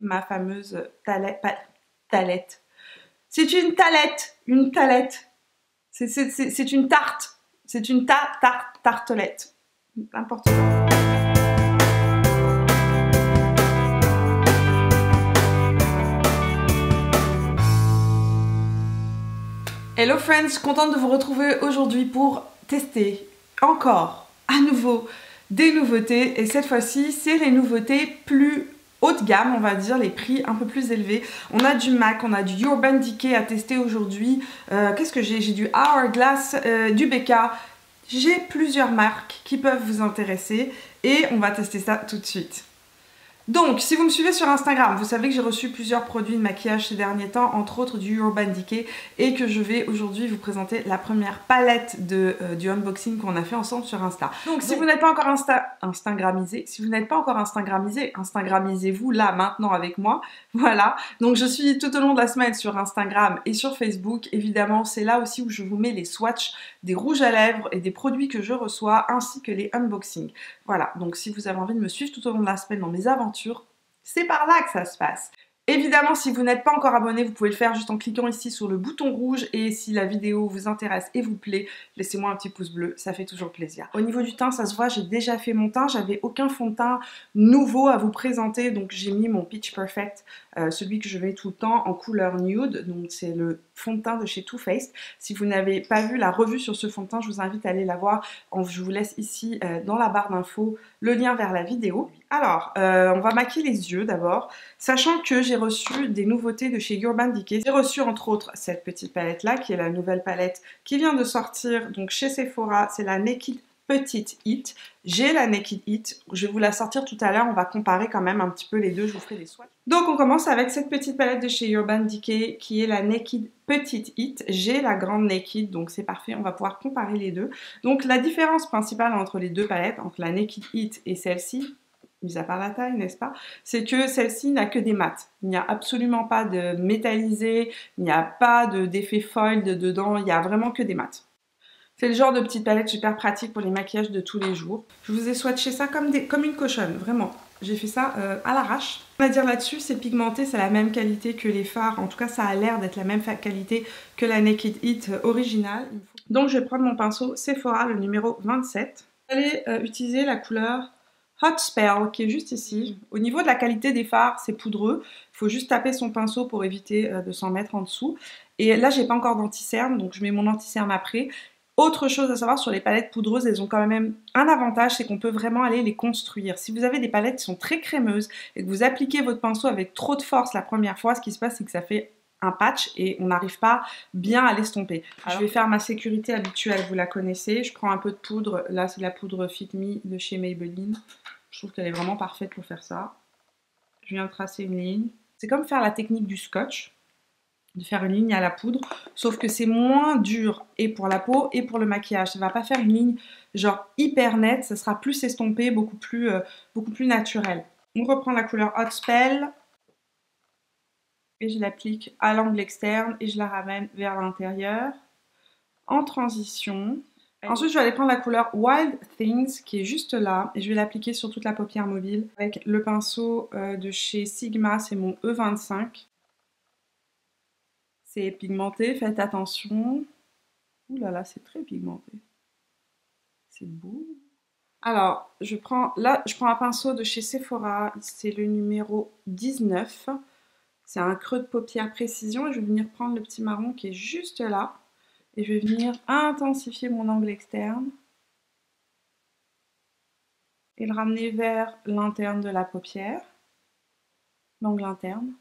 ma fameuse talette. C'est une talette, une talette. C'est une tarte. C'est une tartelette. N'importe quoi. Hello friends, contente de vous retrouver aujourd'hui pour tester encore, à nouveau, des nouveautés. Et cette fois-ci, c'est les nouveautés plus haut de gamme, on va dire, les prix un peu plus élevés. On a du MAC, on a du Urban Decay à tester aujourd'hui. Qu'est-ce que j'ai? J'ai du Hourglass, du BK. J'ai plusieurs marques qui peuvent vous intéresser et on va tester ça tout de suite. Donc, si vous me suivez sur Instagram, vous savez que j'ai reçu plusieurs produits de maquillage ces derniers temps, entre autres du Urban Decay, et que je vais aujourd'hui vous présenter la première palette du unboxing qu'on a fait ensemble sur Insta. Donc, si vous n'êtes pas encore Instagramisé, Instagramisez-vous là, maintenant avec moi. Voilà. Donc, je suis tout au long de la semaine sur Instagram et sur Facebook. Évidemment, c'est là aussi où je vous mets les swatchs des rouges à lèvres et des produits que je reçois, ainsi que les unboxings. Voilà. Donc, si vous avez envie de me suivre tout au long de la semaine dans mes aventures, c'est par là que ça se passe. Évidemment, si vous n'êtes pas encore abonné, vous pouvez le faire juste en cliquant ici sur le bouton rouge, et si la vidéo vous intéresse et vous plaît, laissez-moi un petit pouce bleu, ça fait toujours plaisir. Au niveau du teint, ça se voit, j'ai déjà fait mon teint, j'avais aucun fond de teint nouveau à vous présenter, donc j'ai mis mon Pitch Perfect, celui que je mets tout le temps en couleur nude, donc c'est le fond de teint de chez Too Faced. Si vous n'avez pas vu la revue sur ce fond de teint, je vous invite à aller la voir. Je vous laisse ici dans la barre d'infos le lien vers la vidéo. Alors, on va maquiller les yeux d'abord, sachant que j'ai reçu des nouveautés de chez Urban Decay. J'ai reçu entre autres cette petite palette là, qui est la nouvelle palette qui vient de sortir donc chez Sephora, c'est la Naked Petite It. J'ai la Naked It, je vais vous la sortir tout à l'heure, on va comparer quand même un petit peu les deux, je vous ferai des swatchs. Donc on commence avec cette petite palette de chez Urban Decay qui est la Naked Petite It. J'ai la grande Naked, donc c'est parfait, on va pouvoir comparer les deux. Donc la différence principale entre les deux palettes, entre la Naked It et celle-ci, mis à part la taille, n'est-ce pas, c'est que celle-ci n'a que des mats. Il n'y a absolument pas de métallisé, il n'y a pas d'effet foil dedans, il n'y a vraiment que des mats. C'est le genre de petite palette super pratique pour les maquillages de tous les jours. Je vous ai swatché ça comme une cochonne, vraiment. J'ai fait ça à l'arrache. On va dire là-dessus, c'est pigmenté, c'est la même qualité que les fards. En tout cas, ça a l'air d'être la même qualité que la Naked It originale. Donc, je vais prendre mon pinceau Sephora, le numéro 27. Je vais aller utiliser la couleur Hot Spell, qui est juste ici. Au niveau de la qualité des fards, c'est poudreux. Il faut juste taper son pinceau pour éviter de s'en mettre en dessous. Et là, j'ai pas encore d'anti-cerne, donc je mets mon anti-cerne après. Autre chose à savoir sur les palettes poudreuses, elles ont quand même un avantage, c'est qu'on peut vraiment aller les construire. Si vous avez des palettes qui sont très crémeuses et que vous appliquez votre pinceau avec trop de force la première fois, ce qui se passe, c'est que ça fait un patch et on n'arrive pas bien à l'estomper. Je vais faire ma sécurité habituelle, vous la connaissez. Je prends un peu de poudre, là c'est la poudre Fit Me de chez Maybelline. Je trouve qu'elle est vraiment parfaite pour faire ça. Je viens de tracer une ligne. C'est comme faire la technique du scotch, de faire une ligne à la poudre, sauf que c'est moins dur et pour la peau et pour le maquillage. Ça va pas faire une ligne genre hyper nette, ça sera plus estompé, beaucoup plus naturel. On reprend la couleur Hot Spell et je l'applique à l'angle externe et je la ramène vers l'intérieur en transition. Ensuite, je vais aller prendre la couleur Wild Things qui est juste là et je vais l'appliquer sur toute la paupière mobile avec le pinceau de chez Sigma, c'est mon E25. C'est pigmenté, faites attention. Ouh là là, c'est très pigmenté. C'est beau. Alors, je prends un pinceau de chez Sephora, c'est le numéro 19. C'est un creux de paupière précision et je vais venir prendre le petit marron qui est juste là. Et je vais venir intensifier mon angle externe et le ramener vers l'interne de la paupière, l'angle interne.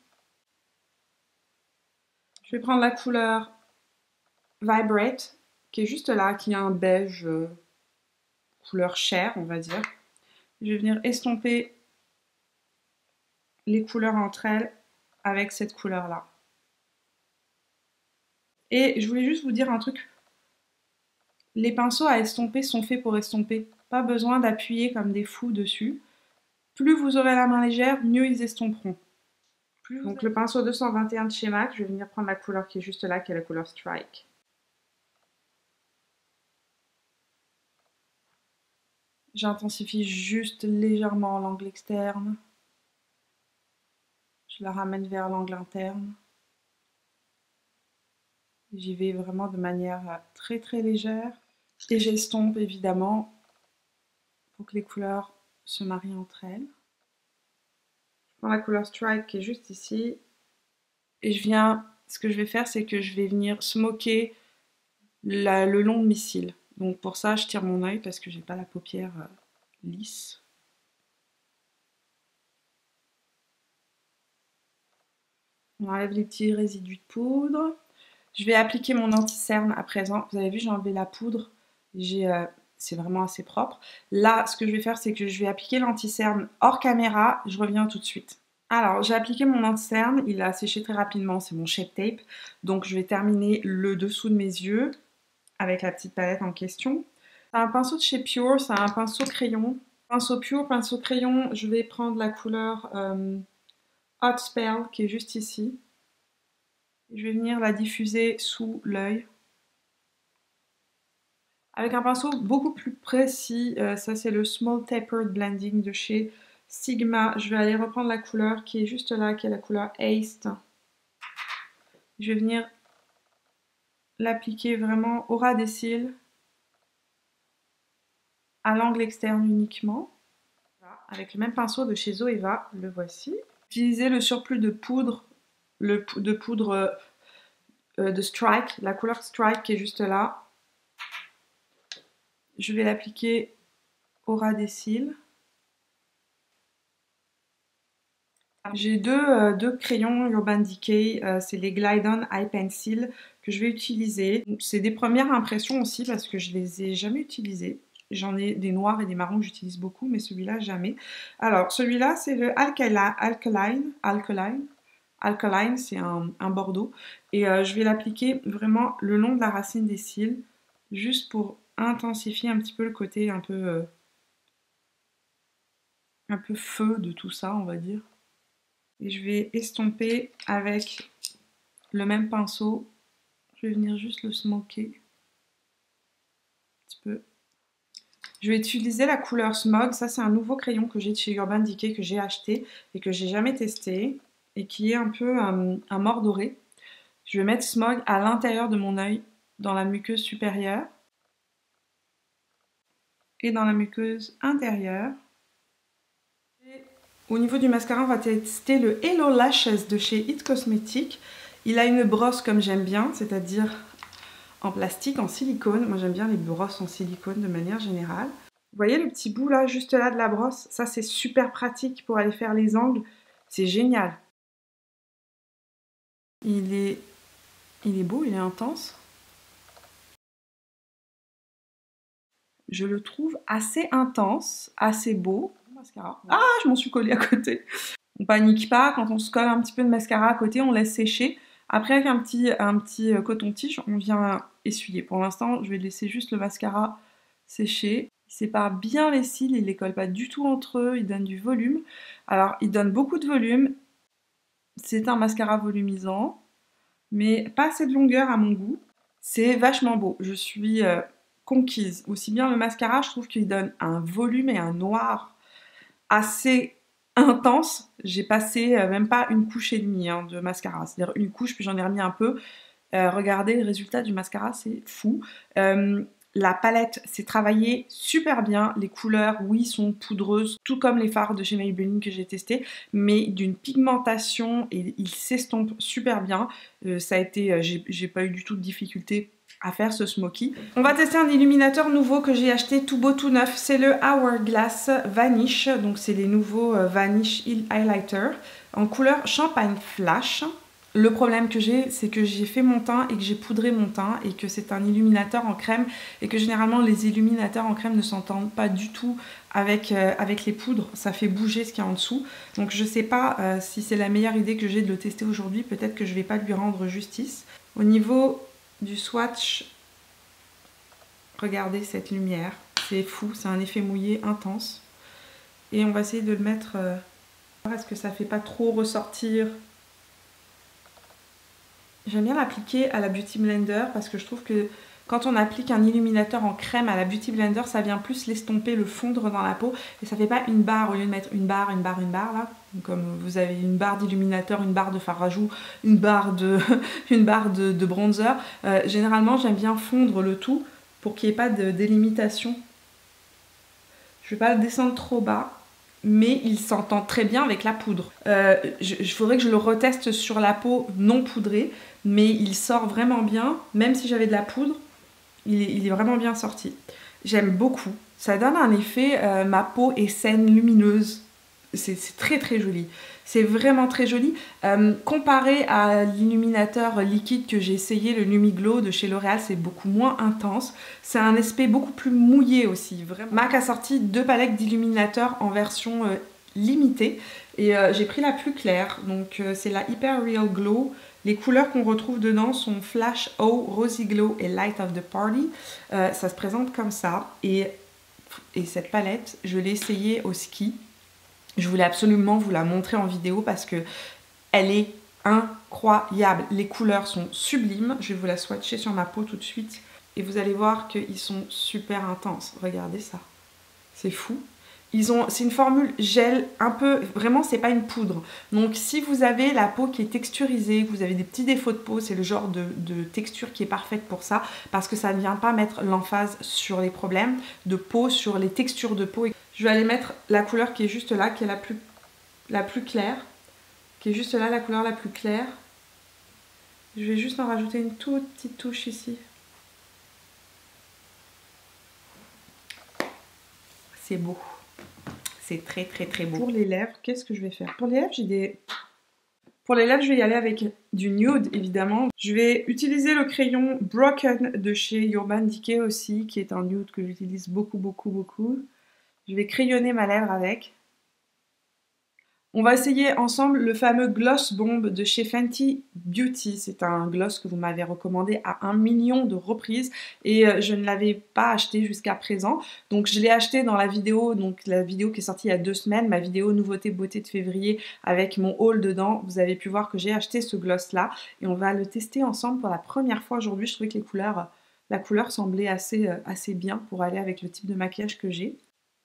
Je vais prendre la couleur Vibrate, qui est juste là, qui est un beige couleur chair, on va dire. Je vais venir estomper les couleurs entre elles avec cette couleur-là. Et je voulais juste vous dire un truc. Les pinceaux à estomper sont faits pour estomper. Pas besoin d'appuyer comme des fous dessus. Plus vous aurez la main légère, mieux ils estomperont. Donc le pinceau 221 de chez MAC, je vais venir prendre la couleur qui est juste là, qui est la couleur Strike. J'intensifie juste légèrement l'angle externe. Je Je la ramène vers l'angle interne. J'y vais vraiment de manière très très légère. Et j'estompe évidemment pour que les couleurs se marient entre elles. Je prends la couleur Strike qui est juste ici. Et ce que je vais faire, c'est que je vais venir smoker le long de mes cils. Donc pour ça, je tire mon œil parce que j'ai pas la paupière lisse. On enlève les petits résidus de poudre. Je vais appliquer mon anti-cerne à présent. Vous avez vu, j'ai enlevé la poudre. C'est vraiment assez propre. Là, ce que je vais faire, c'est que je vais appliquer l'anti-cerne hors caméra. Je reviens tout de suite. Alors, j'ai appliqué mon anti-cerne. Il a séché très rapidement. C'est mon Shape Tape. Donc, je vais terminer le dessous de mes yeux avec la petite palette en question. C'est un pinceau de chez Pure. C'est un pinceau crayon. Pinceau Pure, pinceau crayon. Je vais prendre la couleur Hot Spell qui est juste ici. Je vais venir la diffuser sous l'œil. Avec un pinceau beaucoup plus précis, ça c'est le Small Tapered Blending de chez Sigma. Je vais aller reprendre la couleur qui est juste là, qui est la couleur Haste. Je vais venir l'appliquer vraiment au ras des cils, à l'angle externe uniquement. Avec le même pinceau de chez Zoeva, le voici. Utilisez le surplus de poudre, de Strike, la couleur Strike qui est juste là. Je vais l'appliquer au ras des cils. J'ai deux crayons Urban Decay, c'est les Glide On Eye Pencil que je vais utiliser. C'est des premières impressions aussi parce que je les ai jamais utilisés. J'en ai des noirs et des marrons que j'utilise beaucoup, mais celui-là jamais. Alors celui-là c'est le Alkaline, c'est un bordeaux. Et je vais l'appliquer vraiment le long de la racine des cils, juste pour intensifier un petit peu le côté un peu feu de tout ça, on va dire. Et je vais estomper avec le même pinceau. Je vais venir juste le smoker un petit peu. Je vais utiliser la couleur Smog. Ça, c'est un nouveau crayon que j'ai de chez Urban Decay que j'ai acheté et que j'ai jamais testé et qui est un peu un mort doré. Je vais mettre Smog à l'intérieur de mon œil, dans la muqueuse supérieure et dans la muqueuse inférieure. Au niveau du mascara, on va tester le Hello Lashes de chez It Cosmetics. Il a une brosse comme j'aime bien, c'est-à-dire en plastique, en silicone. Moi j'aime bien les brosses en silicone de manière générale. Vous voyez le petit bout là, juste là de la brosse? Ça c'est super pratique pour aller faire les angles. C'est génial. Il est beau, il est intense. Je le trouve assez intense, assez beau. Mascara. Ah, je m'en suis collée à côté. On panique pas, quand on se colle un petit peu de mascara à côté, on laisse sécher. Après, avec un petit coton-tige, on vient essuyer. Pour l'instant, je vais laisser juste le mascara sécher. Il sépare bien les cils, il les colle pas du tout entre eux, il donne du volume. Alors, il donne beaucoup de volume. C'est un mascara volumisant, mais pas assez de longueur à mon goût. C'est vachement beau. Je suis conquise. Aussi bien le mascara, je trouve qu'il donne un volume et un noir assez intense. J'ai passé même pas une couche et demie de mascara, c'est-à-dire une couche puis j'en ai remis un peu. Regardez le résultat du mascara, c'est fou. La palette s'est travaillée super bien. Les couleurs, oui, sont poudreuses, tout comme les fards de chez Maybelline que j'ai testé, mais d'une pigmentation et il s'estompe super bien. Ça a été, j'ai pas eu du tout de difficulté à faire ce smoky. On va tester un illuminateur nouveau que j'ai acheté tout beau tout neuf. C'est le Hourglass Vanish. Donc c'est les nouveaux Vanish Highlighter en couleur Champagne Flash. Le problème que j'ai, c'est que j'ai fait mon teint et que j'ai poudré mon teint et que c'est un illuminateur en crème et que généralement les illuminateurs en crème ne s'entendent pas du tout avec les poudres. Ça fait bouger ce qu'il y a en dessous. Donc je sais pas si c'est la meilleure idée que j'ai de le tester aujourd'hui. Peut-être que je vais pas lui rendre justice. Au niveau du swatch, regardez cette lumière, c'est fou, c'est un effet mouillé intense. Et on va essayer de le mettre, est-ce que ça fait pas trop ressortir? J'aime bien l'appliquer à la Beauty Blender parce que je trouve que quand on applique un illuminateur en crème à la Beauty Blender, ça vient plus l'estomper, le fondre dans la peau et ça fait pas une barre au lieu de mettre une barre là. Comme vous avez une barre d'illuminateur, une barre de fard à joues, une barre de, une barre de bronzer. Généralement, j'aime bien fondre le tout pour qu'il n'y ait pas de délimitation. Je ne vais pas le descendre trop bas, mais il s'entend très bien avec la poudre. Il faudrait que je le reteste sur la peau non poudrée, mais il sort vraiment bien, même si j'avais de la poudre, il est vraiment bien sorti. J'aime beaucoup. Ça donne un effet, ma peau est saine, lumineuse. C'est très très joli. C'est vraiment très joli. Comparé à l'illuminateur liquide que j'ai essayé, le Lumiglow de chez L'Oréal, c'est beaucoup moins intense. C'est un aspect beaucoup plus mouillé aussi. Vraiment. MAC a sorti 2 palettes d'illuminateurs en version limitée. Et j'ai pris la plus claire. Donc c'est la Hyper Real Glow. Les couleurs qu'on retrouve dedans sont Flash O, Rosy Glow et Light of the Party. Ça se présente comme ça. Et cette palette, je l'ai essayée au ski. Je voulais absolument vous la montrer en vidéo parce que elle est incroyable. Les couleurs sont sublimes. Je vais vous la swatcher sur ma peau tout de suite. Et vous allez voir qu'ils sont super intenses. Regardez ça. C'est fou. C'est une formule gel un peu... Vraiment, c'est pas une poudre. Donc, si vous avez la peau qui est texturisée, que vous avez des petits défauts de peau, c'est le genre de texture qui est parfaite pour ça. Parce que ça ne vient pas mettre l'emphase sur les problèmes de peau, sur les textures de peau. Je vais aller mettre la couleur qui est juste là, qui est la plus claire. Qui est juste là, la couleur la plus claire. Je vais juste en rajouter une toute petite touche ici. C'est beau. C'est très très très beau. Pour les lèvres, qu'est-ce que je vais faire? Pour les lèvres, Pour les lèvres, je vais y aller avec du nude, évidemment. Je vais utiliser le crayon Broken de chez Urban Decay aussi, qui est un nude que j'utilise beaucoup. Je vais crayonner ma lèvre avec. On va essayer ensemble le fameux Gloss Bomb de chez Fenty Beauty. C'est un gloss que vous m'avez recommandé à 1 million de reprises et je ne l'avais pas acheté jusqu'à présent. Donc je l'ai acheté dans la vidéo qui est sortie il y a 2 semaines, ma vidéo nouveauté beauté de février avec mon haul dedans. Vous avez pu voir que j'ai acheté ce gloss là et on va le tester ensemble pour la première fois aujourd'hui. Je trouvais que la couleur semblait assez bien pour aller avec le type de maquillage que j'ai.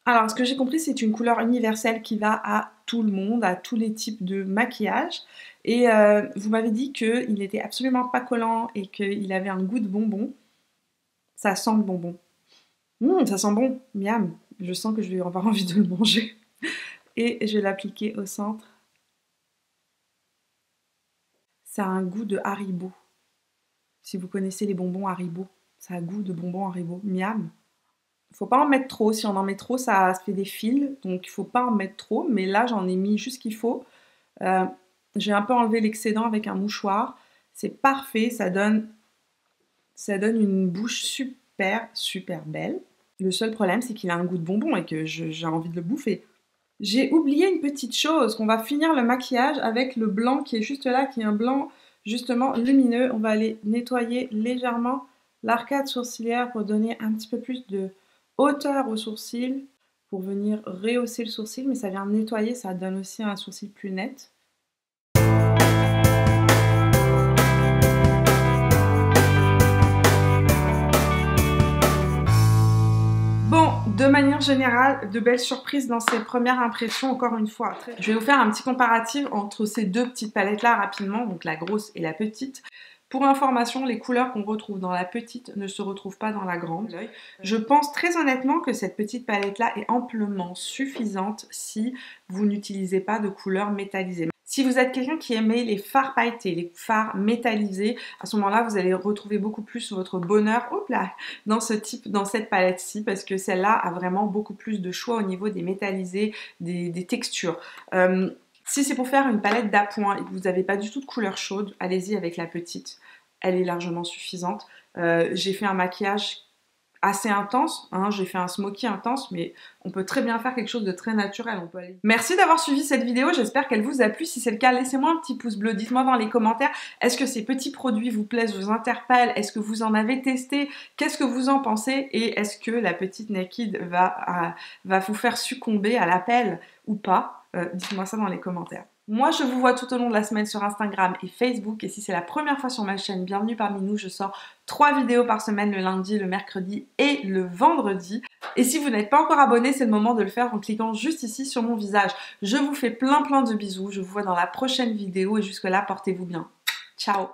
Alors, ce que j'ai compris, c'est une couleur universelle qui va à tout le monde, à tous les types de maquillage. Et vous m'avez dit qu'il n'était absolument pas collant et qu'il avait un goût de bonbon. Ça sent le bonbon. Ça sent bon, miam. Je sens que je vais avoir envie de le manger. Et je vais l'appliquer au centre. Ça a un goût de Haribo. Si vous connaissez les bonbons Haribo, ça a un goût de bonbons Haribo. Miam. Il ne faut pas en mettre trop, si on en met trop ça se fait des fils, donc il ne faut pas en mettre trop, mais là j'en ai mis juste ce qu'il faut. J'ai un peu enlevé l'excédent avec un mouchoir, c'est parfait, ça donne une bouche super belle. Le seul problème c'est qu'il a un goût de bonbon et que j'ai envie de le bouffer. J'ai oublié une petite chose, qu'on va finir le maquillage avec le blanc qui est juste là, qui est un blanc justement lumineux. On va aller nettoyer légèrement l'arcade sourcilière pour donner un petit peu plus de hauteur au sourcil pour venir rehausser le sourcil, mais ça vient nettoyer, ça donne aussi un sourcil plus net. Bon, de manière générale, de belles surprises dans ces premières impressions, encore une fois. Je vais vous faire un petit comparatif entre ces 2 petites palettes-là rapidement, donc la grosse et la petite. Pour information, les couleurs qu'on retrouve dans la petite ne se retrouvent pas dans la grande. Je pense très honnêtement que cette petite palette-là est amplement suffisante si vous n'utilisez pas de couleurs métallisées. Si vous êtes quelqu'un qui aimait les fards pailletés, les fards métallisés, à ce moment-là, vous allez retrouver beaucoup plus votre bonheur dans cette palette-ci, parce que celle-là a vraiment beaucoup plus de choix au niveau des métallisés, des textures. Si c'est pour faire une palette d'appoint et que vous n'avez pas du tout de couleur chaude, allez-y avec la petite. Elle est largement suffisante. J'ai fait un maquillage assez intense, hein, j'ai fait un smoky intense, mais on peut très bien faire quelque chose de très naturel. Merci d'avoir suivi cette vidéo, j'espère qu'elle vous a plu. Si c'est le cas, laissez-moi un petit pouce bleu, dites-moi dans les commentaires, est-ce que ces petits produits vous plaisent, vous interpellent, est-ce que vous en avez testé, qu'est-ce que vous en pensez et est-ce que la petite Naked va vous faire succomber à l'appel ou pas? Dites-moi ça dans les commentaires. Moi, je vous vois tout au long de la semaine sur Instagram et Facebook. Et si c'est la première fois sur ma chaîne, bienvenue parmi nous. Je sors 3 vidéos par semaine, le lundi, le mercredi et le vendredi. Et si vous n'êtes pas encore abonné, c'est le moment de le faire en cliquant juste ici sur mon visage. Je vous fais plein de bisous. Je vous vois dans la prochaine vidéo et jusque là, portez-vous bien. Ciao!